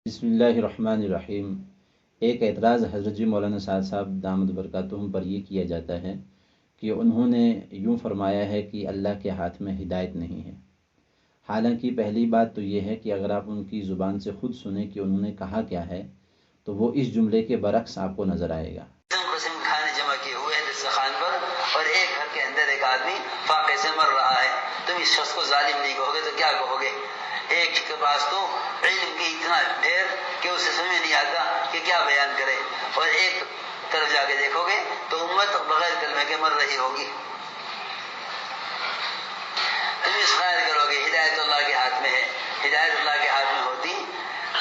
بسم اللہ الرحمن الرحیم۔ ایک اعتراض حضرت جی مولانا سعد صاحب دامت برکاتہم پر یہ کیا جاتا ہے کہ انہوں نے یوں فرمایا ہے کہ اللہ کے ہاتھ میں ہدایت نہیں ہے۔ حالانکہ پہلی بات تو یہ ہے کہ اگر آپ ان کی زبان سے خود سنیں کہ انہوں نے کہا کیا ہے تو وہ اس جملے کے برعکس آپ کو نظر آئے گا۔ قسم کھانے جمع کیے ہوئے ہیں دسترخوان پر، اور ایک گھر کے اندر ایک آدمی فاقے سے مر رہا ہے، تم اس شخص کو ظالم نہیں کہو گے تو کیا کہو گے؟ ایک کے پاس تو علم کی اتنا ڈھیر کہ اسے سمجھ نہیں آتا کہ کیا بیان کرے، اور ایک طرف جا کے دیکھو گے تو امت بغیر کلمے کے مر رہی ہوگی۔ تم اس خیر کرو گے ہدایت اللہ کے ہاتھ میں ہے، ہدایت اللہ کے ہاتھ میں ہوتی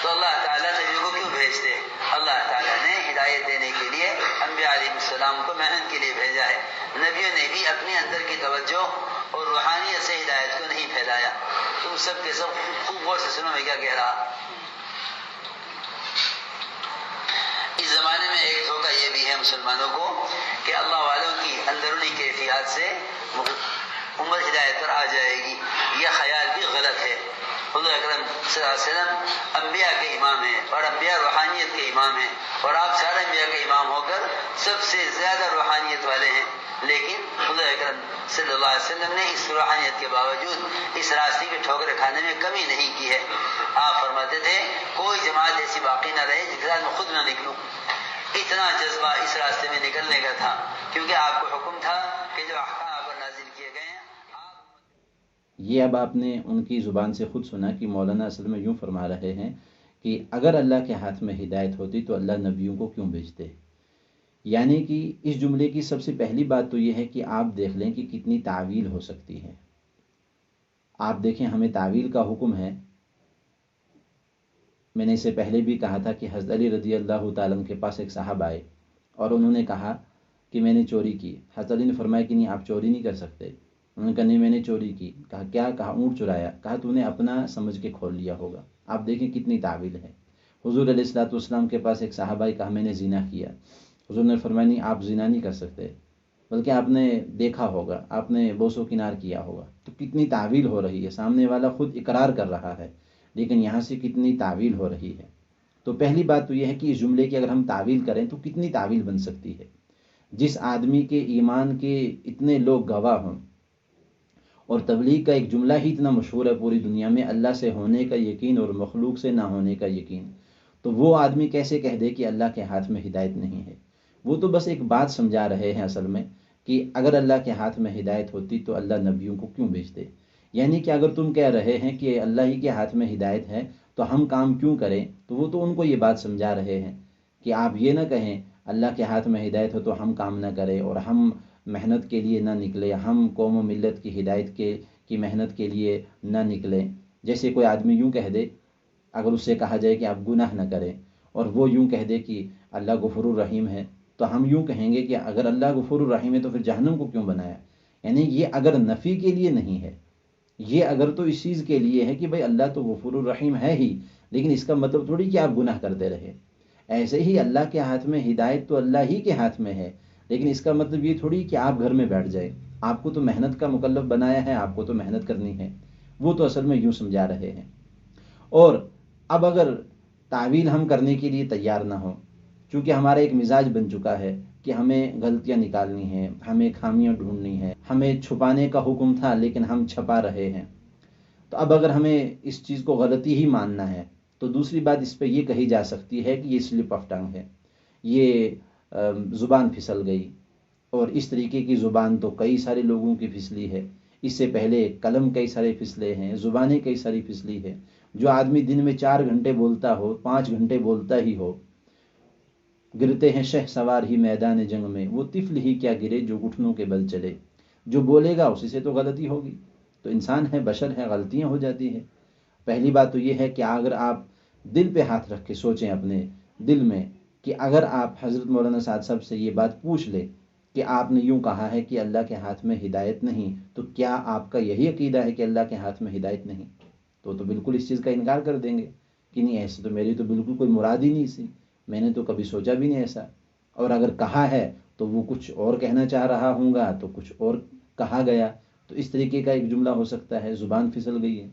تو اللہ تعالیٰ نبیوں کو کیوں بھیجتے؟ اللہ تعالیٰ نے ہدایت دینے کے لیے انبیاء علیہ السلام کو محنت کے لیے بھیجا ہے۔ نبیوں نے بھی اپنے اندر کی توجہ اور روحانیت سے ہدایت کو نہیں پھیلایا۔ تم سب کے سب خوب غور سے سنو میں کیا کہہ رہا۔ اس زمانے میں ایک دھوکہ یہ بھی ہے مسلمانوں کو کہ اللہ والوں کی اندرونی کیفیات سے امت ہدایت پر آ جائے گی، یہ خیال بھی غلط ہے۔ حضور اکرم صلی اللہ علیہ وسلم انبیاء کے امام ہیں، اور انبیاء روحانیت کے امام ہیں، اور آپ سارے انبیاء کے امام ہو کر سب سے زیادہ روحانیت والے ہیں، لیکن حضور اکرم صلی اللہ علیہ وسلم نے اس روحانیت کے باوجود اس راستے کی ٹھوکر کھانے میں کمی نہیں کی ہے۔ آپ فرماتے تھے کوئی جماعت ایسی باقی نہ رہے جس کے ساتھ میں خود نہ نکلوں۔ اتنا جذبہ اس راستے میں نکلنے کا تھا، کیونکہ آپ کو حکم تھا کہ جو احکام آپ پر نازل کیے گئے ہیں۔ یہ اب آپ نے ان کی زبان سے خود سنا کہ مولانا اصل میں یوں فرما رہے ہیں کہ اگر اللہ کے ہاتھ میں ہدایت ہوتی تو اللہ نبیوں کو کیوں بھیجتے۔ یعنی کہ اس جملے کی سب سے پہلی بات تو یہ ہے کہ آپ دیکھ لیں کہ کتنی تعویل ہو سکتی ہے۔ آپ دیکھیں ہمیں تعویل کا حکم ہے۔ میں نے اسے پہلے بھی کہا تھا کہ حضرت علی رضی اللہ تعالیٰ عنہ کے پاس ایک صاحب آئے اور انہوں نے کہا کہ میں نے چوری کی۔ حضرت علی نے فرمایا کہ نہیں، آپ چوری نہیں کر سکتے۔ انہوں نے کہا نہیں میں نے چوری کی۔ کہا کیا؟ کہا اونٹ چرایا۔ کہا تو نے اپنا سمجھ کے کھول لیا ہوگا۔ آپ دیکھیں کتنی تعویل ہے۔ حضور علیہ الصلوۃ والسلام کے پاس ایک صاحب آئے، کہا میں نے زنا کیا۔ حضور نے فرمایا نہیں، آپ زنا نہیں کر سکتے، بلکہ آپ نے دیکھا ہوگا، آپ نے بوس و کنار کیا ہوگا۔ تو کتنی تعویل ہو رہی ہے، سامنے والا خود اقرار کر رہا ہے لیکن یہاں سے کتنی تعویل ہو رہی ہے۔ تو پہلی بات تو یہ ہے کہ اس جملے کی اگر ہم تعویل کریں تو کتنی تعویل بن سکتی ہے۔ جس آدمی کے ایمان کے اتنے لوگ گواہ ہوں، اور تبلیغ کا ایک جملہ ہی اتنا مشہور ہے پوری دنیا میں، اللہ سے ہونے کا یقین اور مخلوق سے نہ ہونے کا یقین، تو وہ آدمی کیسے کہہ دے کہ اللہ کے ہاتھ میں ہدایت نہیں ہے؟ وہ تو بس ایک بات سمجھا رہے ہیں اصل میں کہ اگر اللہ کے ہاتھ میں ہدایت ہوتی تو اللہ نبیوں کو کیوں بھیجتے۔ یعنی کہ اگر تم کہہ رہے ہیں کہ اللہ ہی کے ہاتھ میں ہدایت ہے تو ہم کام کیوں کریں، تو وہ تو ان کو یہ بات سمجھا رہے ہیں کہ آپ یہ نہ کہیں اللہ کے ہاتھ میں ہدایت ہو تو ہم کام نہ کریں اور ہم محنت کے لیے نہ نکلے، ہم قوم و ملت کی ہدایت کی محنت کے لیے نہ نکلیں۔ جیسے کوئی آدمی یوں کہہ دے، اگر اس سے کہا جائے کہ آپ گناہ نہ کریں اور وہ یوں کہہ دے کہ اللہ غفور الرحیم ہے، تو ہم یوں کہیں گے کہ اگر اللہ غفور الرحیم ہے تو پھر جہنم کو کیوں بنایا؟ یعنی یہ اگر نفی کے لیے نہیں ہے، یہ اگر تو اس چیز کے لیے ہے کہ بھئی اللہ تو غفور الرحیم ہے ہی، لیکن اس کا مطلب تھوڑی کہ آپ گناہ کرتے رہے۔ ایسے ہی اللہ کے ہاتھ میں ہدایت تو اللہ ہی کے ہاتھ میں ہے، لیکن اس کا مطلب یہ تھوڑی کہ آپ گھر میں بیٹھ جائیں، آپ کو تو محنت کا مکلف بنایا ہے، آپ کو تو محنت کرنی ہے۔ وہ تو اصل میں یوں سمجھا رہے ہیں۔ اور اب اگر تعویل ہم کرنے کے لیے تیار نہ ہوں، چونکہ ہمارا ایک مزاج بن چکا ہے کہ ہمیں غلطیاں نکالنی ہیں، ہمیں خامیاں ڈھونڈنی ہیں، ہمیں چھپانے کا حکم تھا لیکن ہم چھپا رہے ہیں، تو اب اگر ہمیں اس چیز کو غلطی ہی ماننا ہے تو دوسری بات اس پہ یہ کہی جا سکتی ہے کہ یہ سلپ آف ٹنگ ہے، یہ زبان پھسل گئی۔ اور اس طریقے کی زبان تو کئی سارے لوگوں کی پھسلی ہے، اس سے پہلے قلم کئی سارے پھسلے ہیں، زبانیں کئی ساری پھسلی ہے۔ جو آدمی دن میں 4 گھنٹے بولتا ہو، 5 گھنٹے بولتا ہی ہو، گرتے ہیں شہ سوار ہی میدان جنگ میں، وہ طفل ہی کیا گرے جو گھٹنوں کے بل چلے۔ جو بولے گا اسی سے تو غلطی ہوگی۔ تو انسان ہے، بشر ہے، غلطیاں ہو جاتی ہیں۔ پہلی بات تو یہ ہے کہ اگر آپ دل پہ ہاتھ رکھ کے سوچیں اپنے دل میں کہ اگر آپ حضرت مولانا سعد صاحب سے یہ بات پوچھ لیں کہ آپ نے یوں کہا ہے کہ اللہ کے ہاتھ میں ہدایت نہیں، تو کیا آپ کا یہی عقیدہ ہے کہ اللہ کے ہاتھ میں ہدایت نہیں؟ تو بالکل اس چیز کا انکار کر دیں گے کہ نہیں، ایسے تو میری تو بالکل کوئی مراد ہی نہیں سی، میں نے تو کبھی سوچا بھی نہیں ایسا۔ اور اگر کہا ہے تو وہ کچھ اور کہنا چاہ رہا ہوں گا تو کچھ اور کہا گیا، تو اس طریقے کا ایک جملہ ہو سکتا ہے، زبان پھسل گئی ہے۔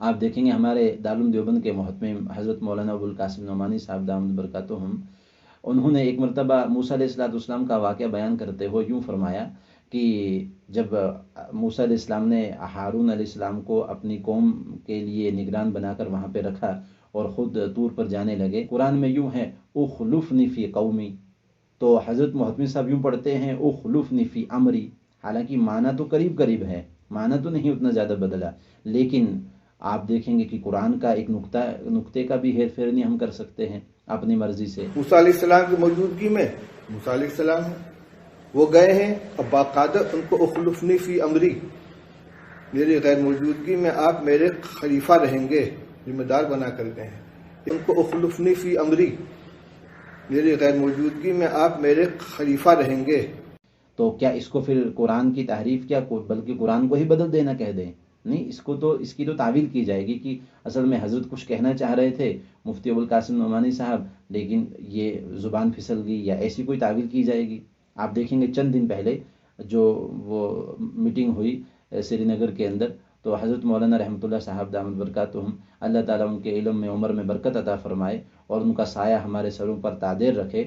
آپ دیکھیں گے ہمارے دارالعلوم دیوبند کے محتمم حضرت مولانا ابوالقاسم نعمانی صاحب دامت برکاتہم، انہوں نے ایک مرتبہ موسیٰ علیہ السلام کا واقعہ بیان کرتے ہوئے یوں فرمایا کہ جب موسیٰ علیہ السلام نے ہارون علیہ السلام کو اپنی قوم کے لیے نگران بنا کر وہاں پہ رکھا اور خود طور پر جانے لگے، قرآن میں یوں ہے اخلفنی فی قومی، تو حضرت محتمم صاحب یوں پڑھتے ہیں اخلفنی فی امری، حالانکہ معنی تو قریب قریب ہے، معنی تو نہیں اتنا زیادہ بدلا، لیکن آپ دیکھیں گے کہ قرآن کا ایک نقطے کا بھی ہیر پھیر نہیں ہم کر سکتے ہیں اپنی مرضی سے۔ موسیٰ علیہ السلام کی موجودگی میں موسیٰ علیہ السلام ہیں، وہ گئے ہیں، اب باقاعدہ ان کو اخلفنی فی امری، میری غیر موجودگی میں آپ میرے خلیفہ رہیں گے، ذمہ دار بنا کر گئے ہیں، ان کو اخلفنی فی امری، میری غیر موجودگی میں آپ میرے خلیفہ رہیں گے۔ تو کیا اس کو پھر قرآن کی تحریف کیا بلکہ قرآن کو ہی بدل دینا کہہ دیں؟ نہیں، اس کی تو تعویل کی جائے گی کہ اصل میں حضرت کچھ کہنا چاہ رہے تھے مفتی ابوالقاسم نعمانی صاحب، لیکن یہ زبان پھسل گئی، یا ایسی کوئی تعویل کی جائے گی۔ آپ دیکھیں گے چند دن پہلے جو وہ میٹنگ ہوئی سری نگر کے اندر، تو حضرت مولانا رحمۃ اللہ صاحب دامت برکاتہم، اللہ تعالیٰ ان کے علم میں عمر میں برکت عطا فرمائے اور ان کا سایہ ہمارے سروں پر تادیر رکھے،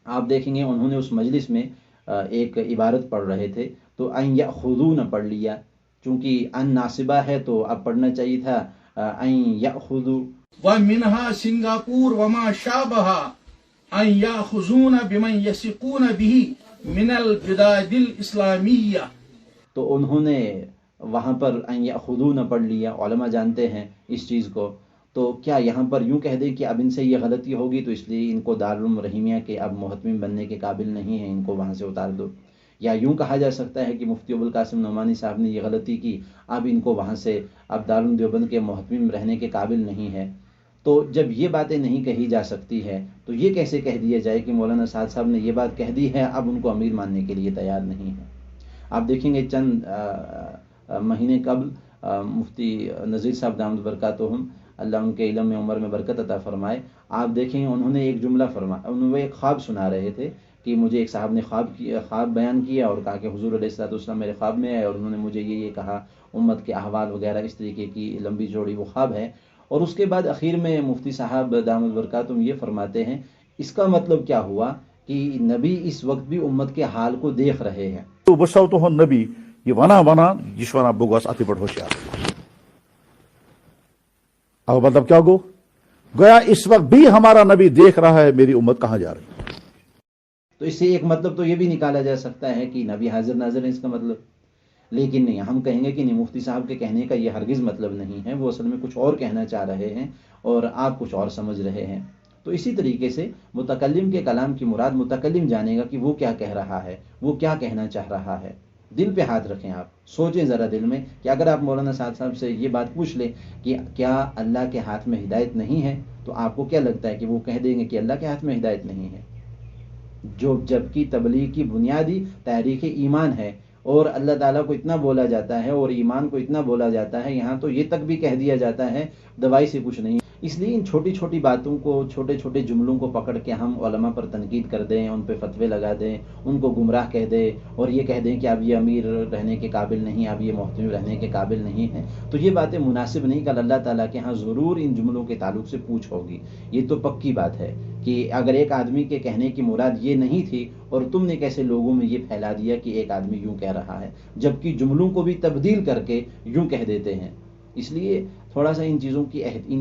آپ دیکھیں گے انہوں نے اس مجلس میں ایک عبارت پڑھ رہے تھے تو ان یأخذون پڑھ لیا، چونکہ ان ناصبہ ہے تو اب پڑھنا چاہیے تھا ان یأخذوا، ومنها سنگاپور وما شابها ان یاخذون بمن یثقون به من البلاد الاسلامیہ، تو انہوں نے وہاں پر ان یأخذون پڑھ لیا، علماء جانتے ہیں اس چیز کو، تو کیا یہاں پر یوں کہہ دیں کہ اب ان سے یہ غلطی ہوگی تو اس لیے ان کو دارالعلوم رحیمیہ کے اب محتمم بننے کے قابل نہیں ہیں، ان کو وہاں سے اتار دو؟ یا یوں کہا جا سکتا ہے کہ مفتی ابوالقاسم نعمانی صاحب نے یہ غلطی کی، اب ان کو وہاں سے اب دارالعلوم دیوبند کے محتمم رہنے کے قابل نہیں ہے؟ تو جب یہ باتیں نہیں کہی جا سقتی ہے تو یہ کیسے کہہ دیا جائے کہ مولانا سعد صاحب نے یہ بات کہہ دی ہے، اب ان کو امیر ماننے کے لیے تیار نہیں ہے؟ آپ دیکھیں گے چند مہینے قبل مفتی نذیر صاحب دامت برکاتہم، اللہ ان کے علم میں عمر میں برکت عطا فرمائے، آپ دیکھیں انہوں نے ایک جملہ فرمایا، انہوں نے ایک خواب سنا رہے تھے کہ مجھے ایک صاحب نے خواب بیان کیا اور کہا کہ حضور علیہ السلام میرے خواب میں آئے اور انہوں نے مجھے یہ کہا، امت کے احوال وغیرہ اس طریقے کی لمبی چوڑی وہ خواب ہے، اور اس کے بعد اخیر میں مفتی صاحب دامت برکاتہم یہ فرماتے ہیں اس کا مطلب کیا ہوا کہ نبی اس وقت بھی امت کے حال کو دیکھ رہے ہیں۔ تو بسو تو نبی یہ ونا یہ ونان بہ گوس اتھ پہ ہوشیار، اب مطلب کیا گویا اس وقت بھی ہمارا نبی دیکھ رہا ہے میری امت کہاں جا رہی ہے۔ تو اس سے ایک مطلب تو یہ بھی نکالا جا سکتا ہے کہ نبی حاضر ناظر ہے اس کا مطلب، لیکن نہیں، ہم کہیں گے کہ نہیں، مفتی صاحب کے کہنے کا یہ ہرگز مطلب نہیں ہے، وہ اصل میں کچھ اور کہنا چاہ رہے ہیں اور آپ کچھ اور سمجھ رہے ہیں۔ تو اسی طریقے سے متکلم کے کلام کی مراد متکلم جانے گا کہ وہ کیا کہہ رہا ہے، وہ کیا کہنا چاہ رہا ہے۔ دل پہ ہاتھ رکھیں، آپ سوچیں ذرا دل میں کہ اگر آپ مولانا سعد صاحب سے یہ بات پوچھ لیں کہ کیا اللہ کے ہاتھ میں ہدایت نہیں ہے، تو آپ کو کیا لگتا ہے کہ وہ کہہ دیں گے کہ اللہ کے ہاتھ میں ہدایت نہیں ہے؟ جبکہ تبلیغ کی بنیادی تحریک ایمان ہے، اور اللہ تعالیٰ کو اتنا بولا جاتا ہے اور ایمان کو اتنا بولا جاتا ہے، یہاں تو یہ تک بھی کہہ دیا جاتا ہے دوائی سے کچھ نہیں۔ اس لیے ان چھوٹی چھوٹی باتوں کو، چھوٹے چھوٹے جملوں کو پکڑ کے ہم علماء پر تنقید کر دیں، ان پہ فتوے لگا دیں، ان کو گمراہ کہہ دیں اور یہ کہہ دیں کہ اب یہ امیر رہنے کے قابل نہیں، اب یہ محتمم رہنے کے قابل نہیں ہے، تو یہ باتیں مناسب نہیں۔ کل اللہ تعالیٰ کے ہاں ضرور ان جملوں کے تعلق سے پوچھ ہوگی، یہ تو پکی بات ہے کہ اگر ایک آدمی کے کہنے کی مراد یہ نہیں تھی اور تم نے کیسے لوگوں میں یہ پھیلا دیا کہ ایک آدمی یوں کہہ رہا ہے، جبکہ جملوں کو بھی تبدیل کر کے یوں کہہ دیتے ہیں۔ اس لیے تھوڑا سا ان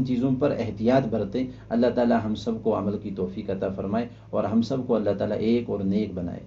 چیزوں پر احتیاط برتیں۔ اللہ تعالی ہم سب کو عمل کی توفیق عطا فرمائے اور ہم سب کو اللہ تعالی ایک اور نیک بنائے۔